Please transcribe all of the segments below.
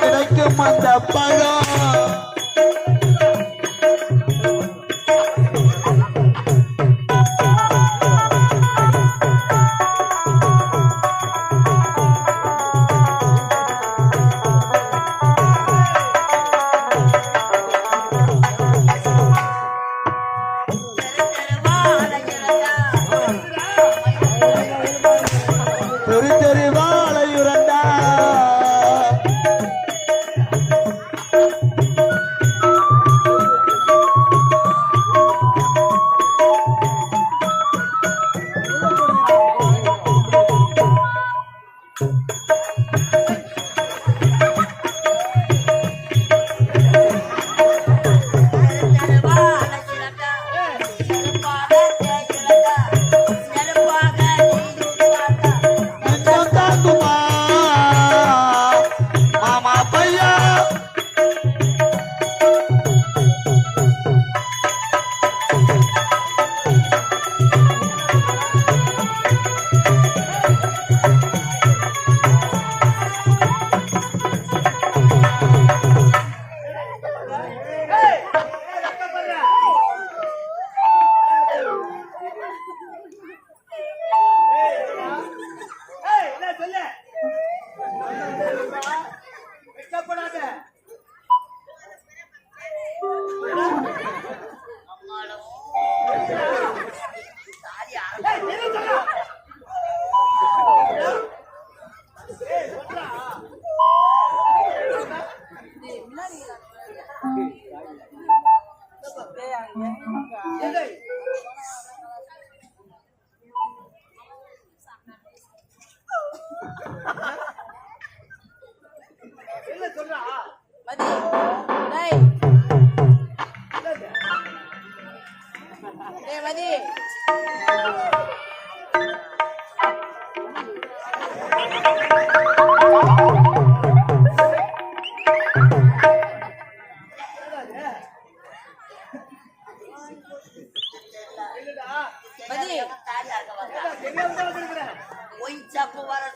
கிடைக்கும் அந்த பழம்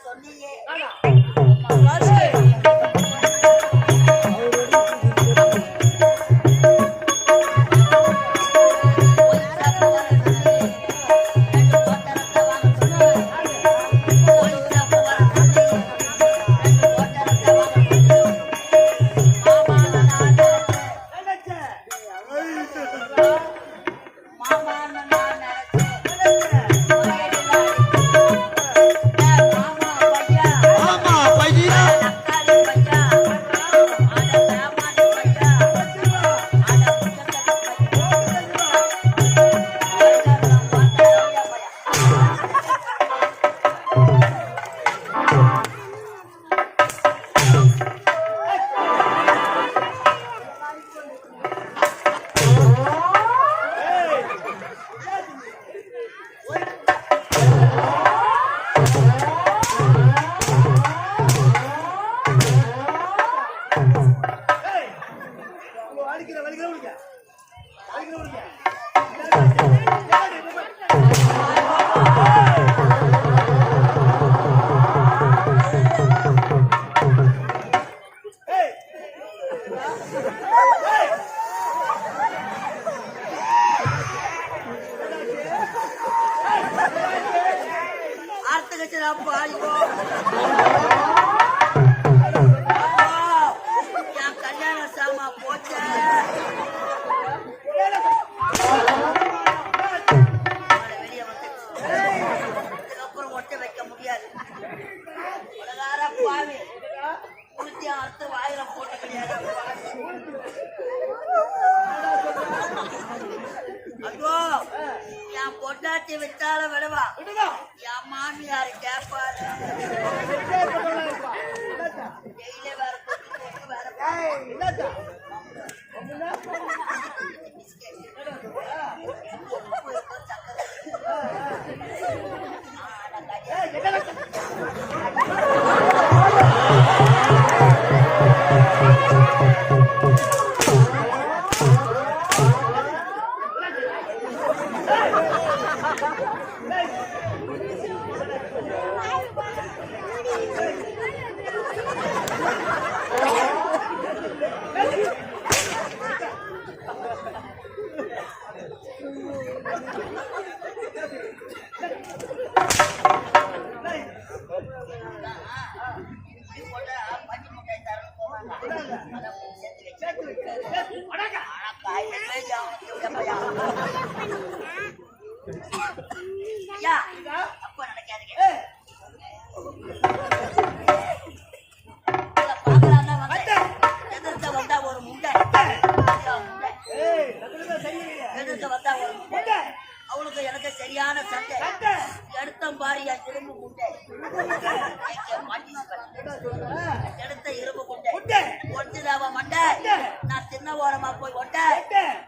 சொன்னீங்க பொண்டாட்டி விட்டாலும் விடுவா என் மாமியாரு கேப்பாரு அவளுக்கு எனக்கு சரியான சண்டை எடுத்தம் பாரியா இரும்பு முட்டை எடுத்த இரும்பு முட்டை ஒட்டுதாவ மண்டை நான் சின்ன ஓரமா போய் ஒட்ட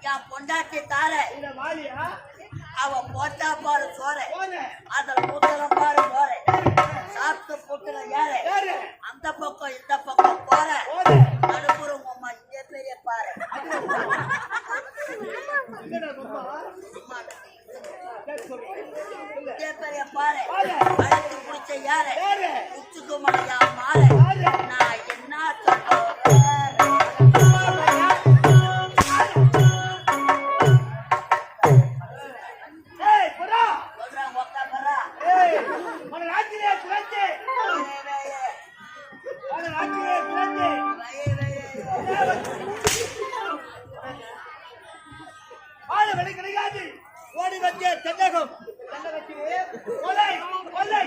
என் பொண்டாட்டி தார அவன் போட்டா பாரு சோற அதுல முத்தலம் பாரு போற சாப்பிட்டு புட்டுல ஏற அந்த பக்கம் இந்த பக்கம் போற நடுப்புறம் அம்மா இங்கே பெரிய பாரு பெரிய பாரு அழைத்து குடிச்ச யாரு உச்சுக்கு மலையா மாற நான் என்ன ஓடி வச்ச தென்னகம் கொலை கொலை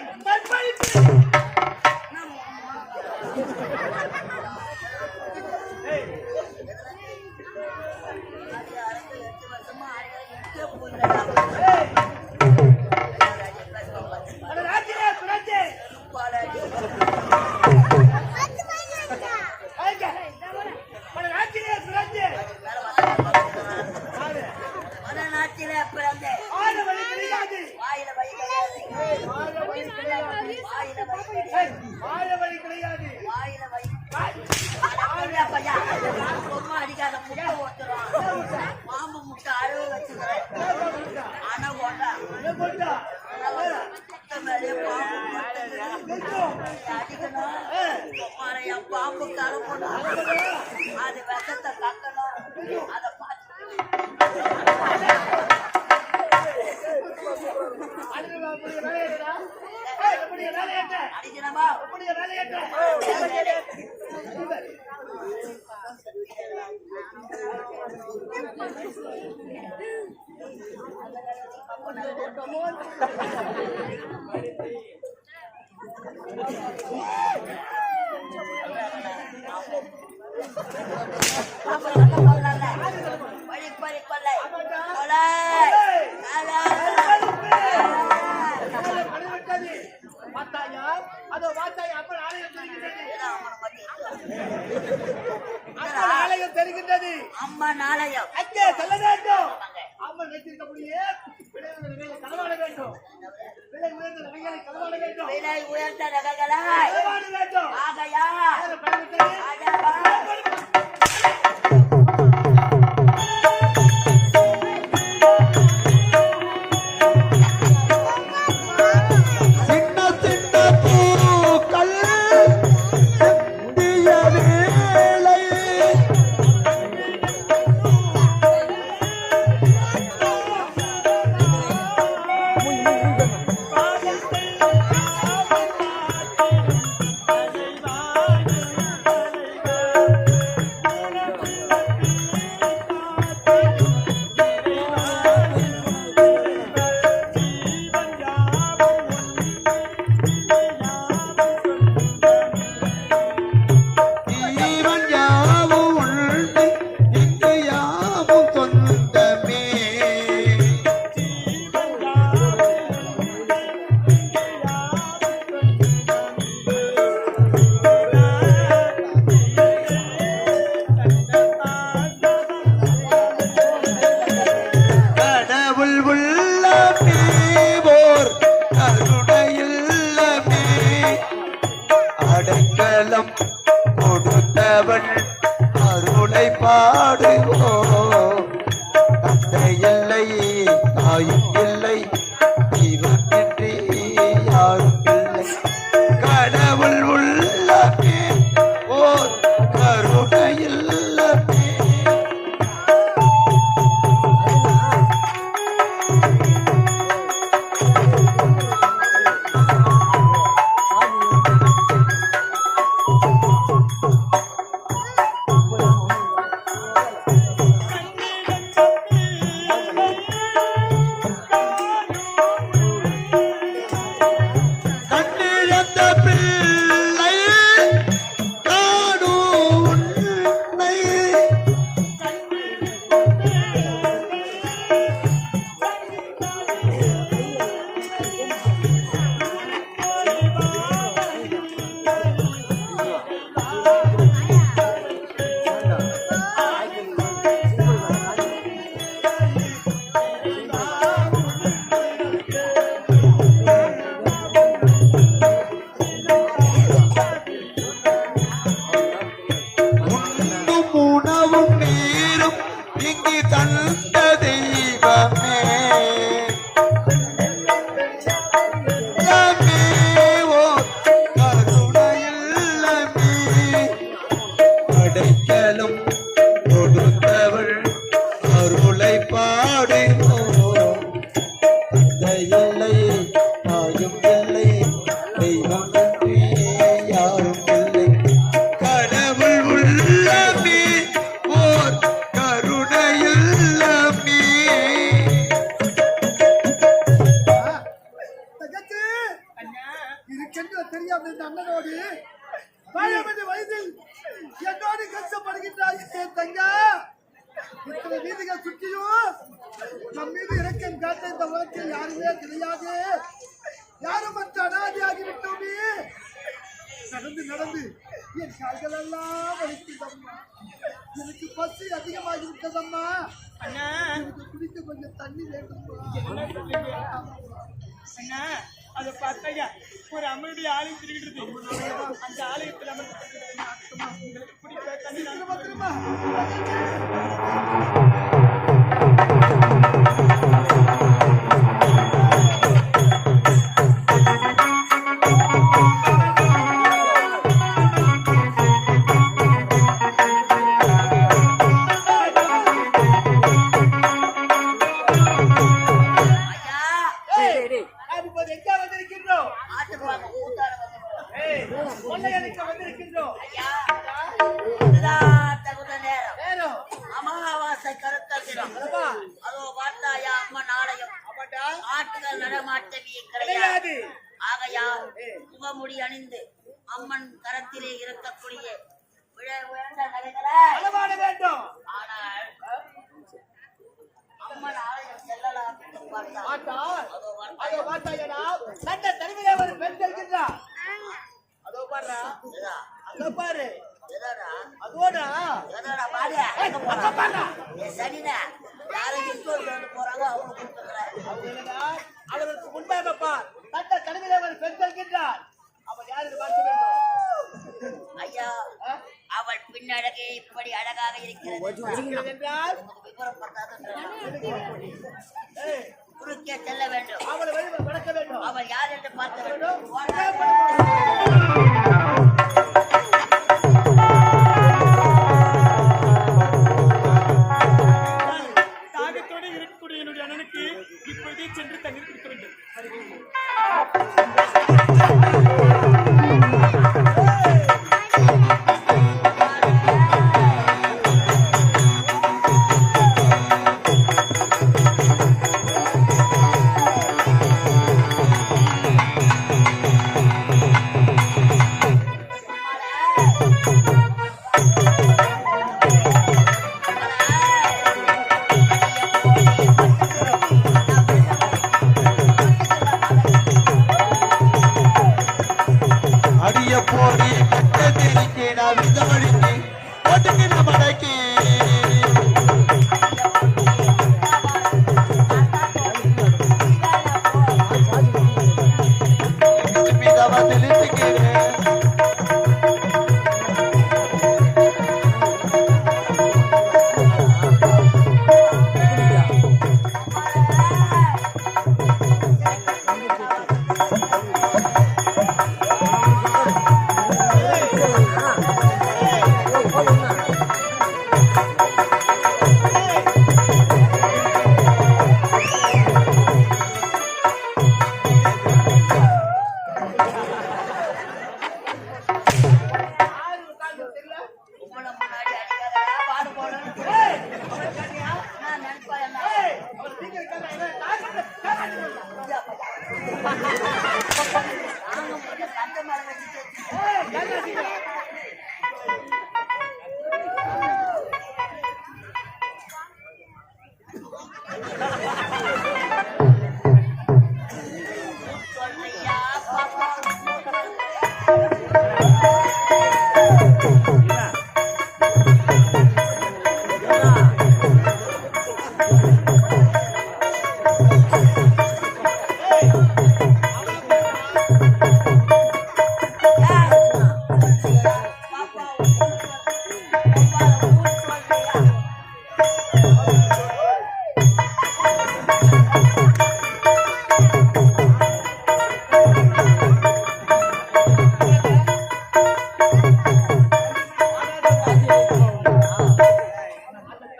அடிக்காத முட்டை ஓட்டுறான் மாம்பு முட்டை அழுவ வச்சுக்கிறேன் அடிக்கணும் பாம்பு கருப்பணும் அது விஷத்தை கக்கணும் அதை அடிக்கணுமா ஆலயம் தெரிகின்றது அம்மா நாளையம் அங்கே சொல்ல வேண்டும் அம்மா நினைச்சிருக்கக்கூடிய களவாட வேண்டும் விலை உயர்ந்த நகைகளை களவாட வேண்டும் விலை உயர்ந்த நகைகளை களவாட வேண்டும் ஆகையா உண்ணும் உணவும் நீரும் இங்கு தந்த தெய்வமே எல்லாமே ஓர் கருணையுள்ளமே. அடைக்கலும் கொடுத்தவள் அருளை பாடுவோம். தந்தை இல்லை, தாயும் இல்லை, தெய்வம் அன்றி யாரும் இல்லை. கடவுள் உள்ளமே ஓர் கருணையுள்ளமே. தங்கச்சி, இருக்கின்ற தெரியாத இந்த அண்ணனோடு வாழாமல் வயதில் என்னோடு கஷ்டப்படுகின்றாய் தங்கா. இத்தனை வீதிகள் சுற்றியும் நம் மீது இறக்கம் காட்ட இந்த உலகத்தில் யாருமே கிடையாது. யாரும் மற்ற அனாதியாகிவிட்டோமே. நடந்து நடந்து என் கால்கள் எல்லாம் வலிக்குதம்மா. எனக்கு பசி அதிகமாகி விட்டதம்மா. எனக்கு குடிக்க கொஞ்சம் தண்ணி வேண்டுமா? அண்ணா அதை பார்த்தாயா ஒரு அம்மனுடைய ஆலயம் திருக்கிட்டு அந்த ஆலயத்தில் உங்களுக்கு பிடிக்க தண்ணி திரும்ப இப்போது எங்க வந்திருக்கின்றோம்? ஆட்டுப்பாங்க கூத்தாட வந்து கொள்ளையடிக்க வந்திருக்கின்றோம். இதுதான் தகுந்த நேரம். நேரம் அமாவாசை கருத்தல் தினம். அதோ பார்த்தாயா அம்மன் ஆலயம். ஆட்டுகள் நடமாட்டமே கிடையாது. ஆகையால் முகமுடி அணிந்து அம்மன் கரத்திலே இருக்கக்கூடிய உயர்ந்த நகைகளை அளவாட வேண்டும். ஆனால் அம்மன் ஆலயம் செல்லலாம் என்று பார்த்தால் பார்த்தால் அதோ அதோ பார்த்தாயடா, சட்ட தனிமையிலே ஒரு பெண் இருக்கின்றார். அதோ பாரு, அதோ பாரு, எதோடா அதோடா எதோடா பாரு அங்க பாரு. சனினா யாரும் இன்கோல் வந்து போறாங்க அவங்க கொடுத்துறேன். அவருக்கு முன்பாக பார், சட்ட தனிமையிலே ஒரு பெண் இருக்கின்றார். அவள் யாருக்கு பார்க்க வேண்டும்? ஐயா அவள் பின்னழகே இப்படி அழகாக இருக்கிறது என்றால் விவரம் பார்த்தாதான் ஏய், குறுக்கே செல்ல வேண்டும். அவளை வெளியே வளர்க்க வேண்டும். அவள் யார் என்று பார்க்க வேண்டும். தாகத்தோடு இருக்கக்கூடிய என்னுடைய அண்ணனுக்கு இப்பொழுதே சென்று தண்ணீர் கொடுக்க வேண்டும்.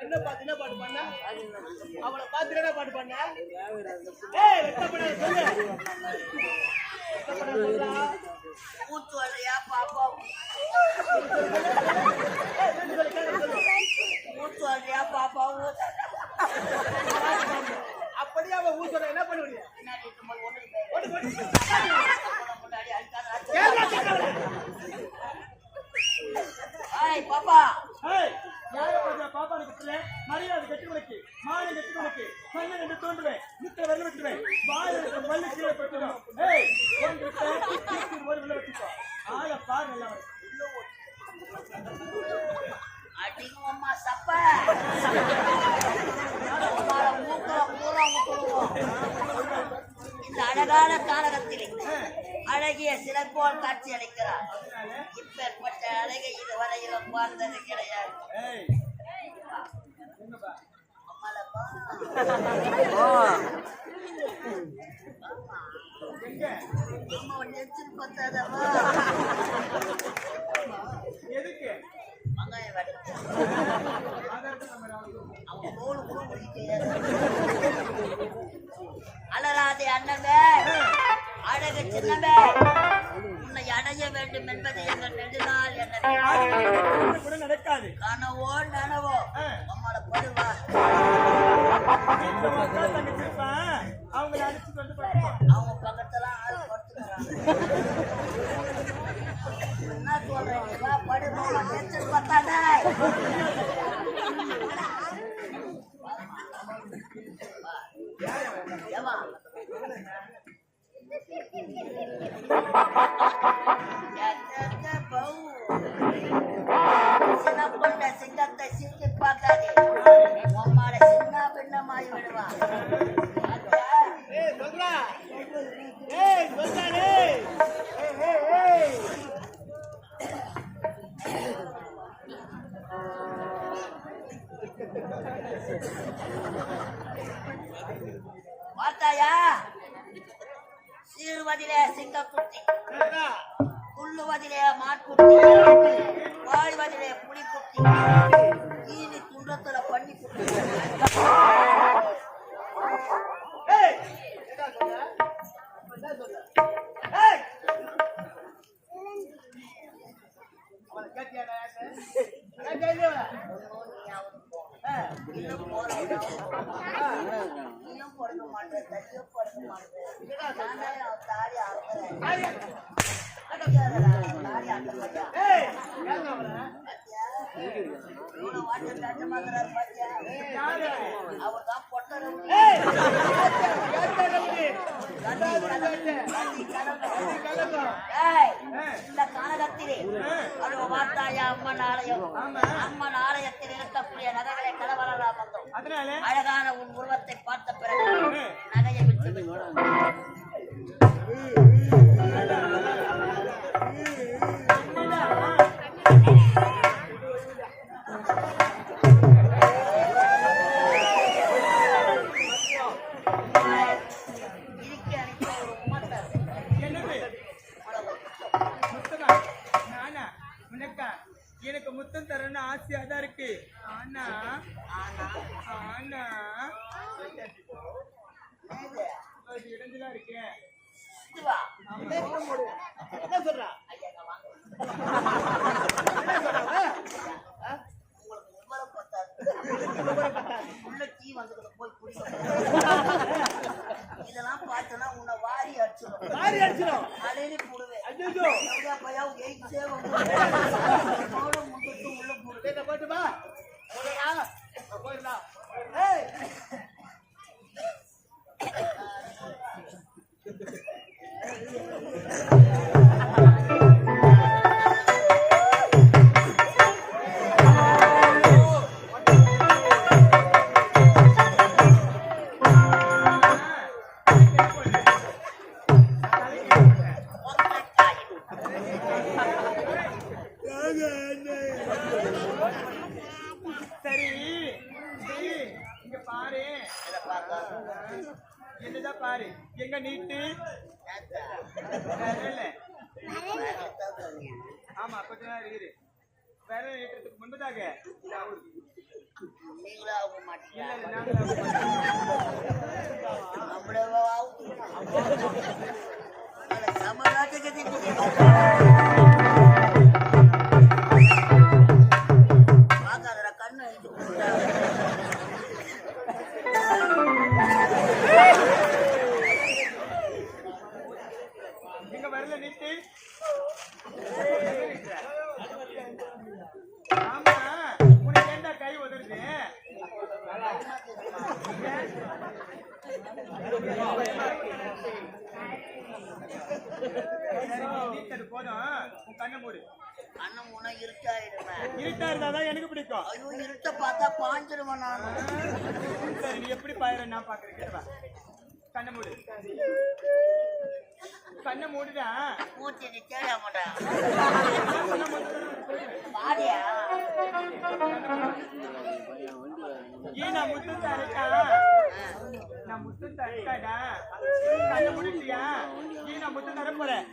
என்ன பாட்டு என்ன பாட்டு பண்ண அவளை பார்த்து என்ன பாட்டு பண்ண ஏய் வெட்டப்படாத சொல்லு வெட்டப்படாத சொல்றா மூச்சு வர்றியா பாப்பா மூச்சு வர்றியா பாப்பா அப்படியே அவ ஊர் சொல்ற என்ன பண்ணுவீங்க முன்னாடி அடிக்காத பாப்பா ஏய், யாரை பார்த்து பாப்பானை கட்டுறேன்? மரியாதை கட்டி உனக்கு, மாலை கட்டி உனக்கு, கண்ணை ரெண்டு தோண்டுவேன், முட்டை வெள்ள விட்டுருவேன், வாயில இருக்க மல்லு கீழே போட்டுடும். ஏய், உன்கிட்ட தூக்கி ஒரு உள்ள வச்சுக்கோ. ஆளை பாரு நல்லா வரும். அடிங்கம்மா சப்ப மூக்குல பூரா முட்டுவோம். இந்த அழகான காலகத்தில் அழகிய சிலை போல் காட்சி அளிக்கிறார். இப்பேற்பட்ட அழகை இதுவரையிலும் பார்த்தது கிடையாது. ஏய், என்னப்பா? அம்மாலப்பா. எங்க? அம்மாவை நெச்சில் பார்த்தாதம்மா. எதுக்கு? வெங்காயம் வடிச்சு. ஆதாரத்துக்கு நம்ம ராவணும். அவன் தோல் கூட முடிக்க அலராதே அண்ணவே, அழகு சின்னவே, உன்னை அடைய வேண்டும் என்பது எங்கள் நெடுநாள் என்ன கூட நடக்காது. கனவோ நனவோ நம்மள படுவா வீட்டுல உட்கார்ந்து தங்கச்சி இருப்பான், அவங்களை அடிச்சு கொண்டு போயிருப்பான். அவங்க பக்கத்துல ஆள் படுத்துக்கிறாங்க. என்ன சொல்றீங்களா? படுவா நெச்சல் பார்த்தானே ஏமா சின்ன பொண்ண சிங்கத்தை சிரித்து பார்த்தாதே, உம்மாட சின்ன பின்னமாய் விடுவான். ஏய் சொல்றா ஏய் சொல்றானே ஏய் ஏய் ஏய் பார்த்தாயா? சீருவதிலே சிங்கக்குட்டி, சொல்றா துள்ளுவதிலே மாட்டுக்குட்டி, வாழ்வதிலே புலிக்குட்டி, ஈனி துண்டத்துல பண்ணி குட்டி. ஏய் என்ன சொல்ற என்ன சொல்ற ஏய் அவளை கேட்டியாடா ஏன் கேட்டியா இன்னும் பொறுக்க மாட்டேன், தள்ளியும் பொறுக்க மாட்டேன். நானே அவன் தாலி அறுக்கிறேன். அடிக்காதடா, தாலி அறுக்க மாட்டேன். ஏய் ஏன் அவளை இவனை வாட்டி தட்டு மாத்துறாரு பாத்தியா? அவர் தான் பொட்டரு. ஏய் கேட்டடா இந்த காலகத்திலே அது வார்த்தாயா அம்மன் ஆலயம். அம்மன் ஆலயத்தில் இருக்கக்கூடிய நகைகளை கலவரலாம் வந்தோம். அதனால அழகான உன் உருவத்தை பார்த்த பிறகு நகையை விட்டு இருக்க அனுப்பி ஒரு உமத்தர் என்னது? முத்தமா? நானா? உனக்கா? எனக்கு முத்தம் தரணும்னு ஆசையா தான் இருக்கு. ஆனா ஆனா அது இடைஞ்சலா இருக்கேன். இதுவா என்ன சொல்றா ஐயா வாங்க என்ன சொல்றா உங்களுக்கு உமரை பத்தாது உள்ள டீ வந்துக்கிட்டு போய் குடிக்க. இதெல்லாம் பார்த்தோன்னா உன்னை வாரி அடிச்சிடும், மாறி அடிச்சிடும் அலையில போடுவேன். ஐயோ பையா எயிட்ஸே வந்து முன்னிட்டு உள்ள போடுவேன். கேட்ட போட்டுமா போடா போயிடலாம் ஏய் சரி, என்னதான் பாரு எங்க நீட்டு ஆமா கொஞ்ச நேரம் இரு வேற நீட்டுறதுக்கு முன்பதாக நீங்களா ஆக மாட்டீங்க கண்ணு எங்க வரல நீட்டு ஆமா உனக்கு ஏண்டா கை உதருது நீட்டது போதும் உன் கண்ணை மூடு கண்ணு மூணா இருட்டாயிடுவேன் இருட்டா இருந்தாதான் எனக்கு பிடிக்கும் ஐயோ இருட்ட பார்த்தா பாஞ்சிருவேன் நான் சரி நீ எப்படி பாயிர நான் பாக்குறேன் கேட்டவா கண்ணை மூடு கண்ணை மூடுதான் மூச்சு நீ தேட மாட்டேன் பாடியா நான் முத்து தரட்டா நான் முத்து தரட்டாடா கண்ணை முடிச்சியா நான் முத்து தர போறேன்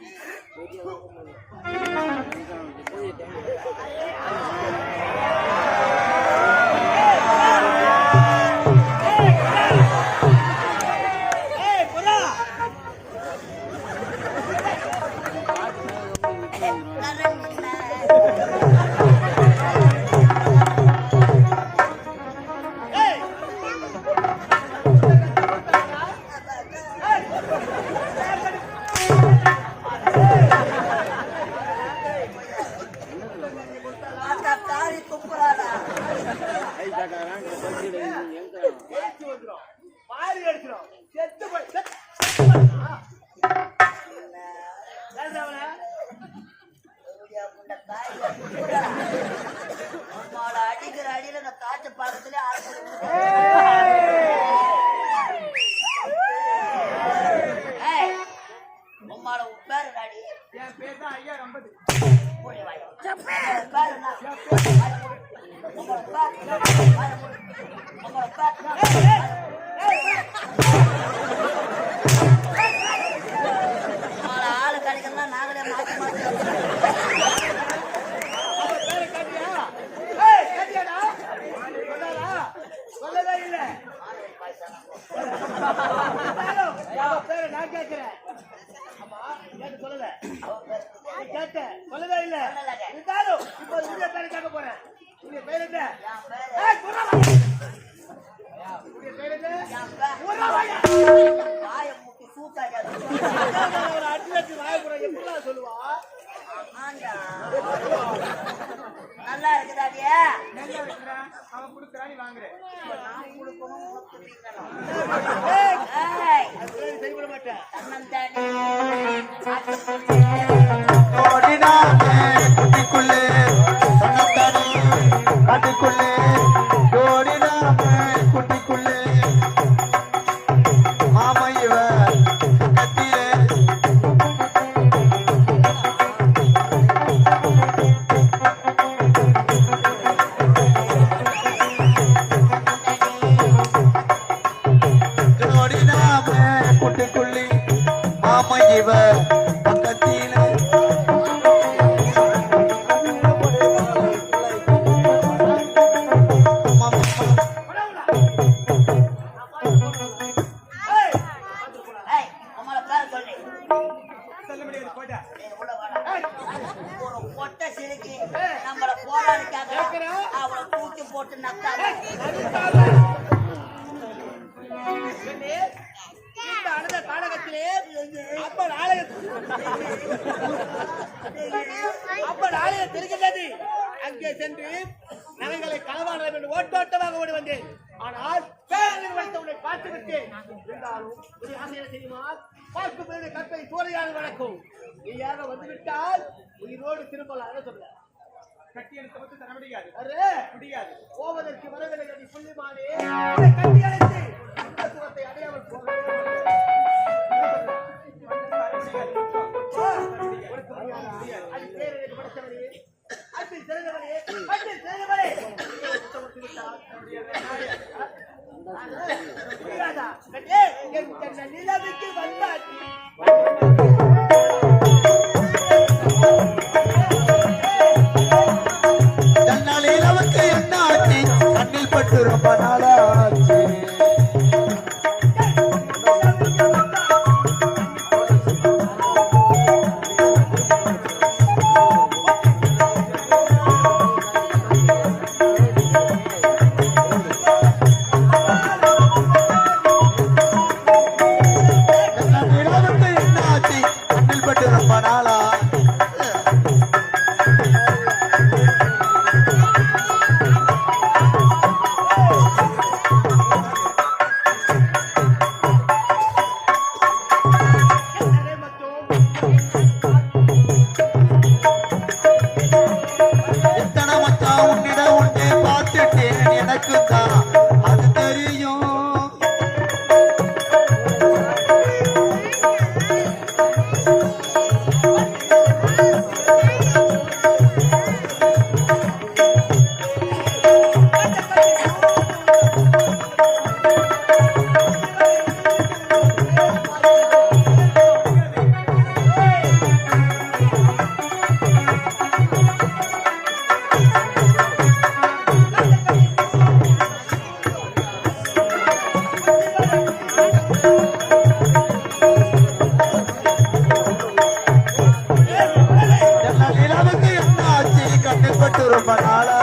அடிக்கிற அடியில இந்த காய்ச்ச பாக்கத்திலே உம்மால பேரு டாடி என் பேர் தான் ஐயா ரம்பது ஆளு கிடைக்கலாம் நாங்களே மாற்றி மாற்றி சொல்லவே இல்லை நான் கேட்கிறேன் சொல்லல கேட்ட சொல்லவே இல்லை இருந்தாலும் இப்போ உரிய பேரை கேட்க போறேன் உரிய பேர் என்ன சொல்லுவா நல்லா இருக்குதாடியா நல்லா இருக்கிறான் அவன் கொடுக்குறான் நீ வாங்குறேன் நான் கொடுக்கணும் செய்ய மாட்டேன் குட்டிக்குள்ளே அதுக்குள்ளே குட்டிக்குள்ளே மாமையவ கத்தியே குட்டிக்குள்ளி மாமையவ பக்கத்திலே சொல்ல முடியாது போட்டா ஒரு பொட்டை சிரிக்கி நம்மள போராடிக்காக அவளை தூக்கி போட்டு நக்காத அழுத காலகத்திலே அப்ப ஆலயம் தெரிகின்றது அங்கே சென்று நகைகளை களவாட என்று ஓட்டோட்டமாக ஓடி வந்தேன் ஆனால் பேரில் வைத்த உன்னை பார்த்து விட்டேன் இருந்தாலும் ஒரு ஆசையை தெரியுமா பார்க்கும் பொழுது கற்பை சூறையாடு வழக்கும் நீ யார வந்துவிட்டால் உயிரோடு திரும்பலாம் சொல்ல கட்டி எடுத்து வந்து தர முடியாது அரே முடியாது போவதற்கு வரவில்லை அடி புள்ளிமானே கட்டி அழைத்து சுகத்தை அடையாமல் போகவே அது பேரை படித்தவனே அன்பில் சிறந்தவனே அன்பில் சிறந்தவனே புரியாதா? ஏய், என் நிலவுக்கு வந்தாச்சு. தன்னால் இரவுக்கு என்ன ஆச்சு கண்ணில் பட்டு ரொம்ப நாளாச்சு தன்னால் இரவுக்கு என்ன ஆச்சு கண்ணில் பட்டு ரொம்ப நாளா என்னடே மச்சம்? எத்தனை மச்சான் உன்னிடம் உன்னை பார்த்துட்டேன் எனக்கு தான் அது தெரியும் என்னால் இரவுக்கு என்ன ஆச்சு கண்ணில் பட்டு ரொம்ப நாளா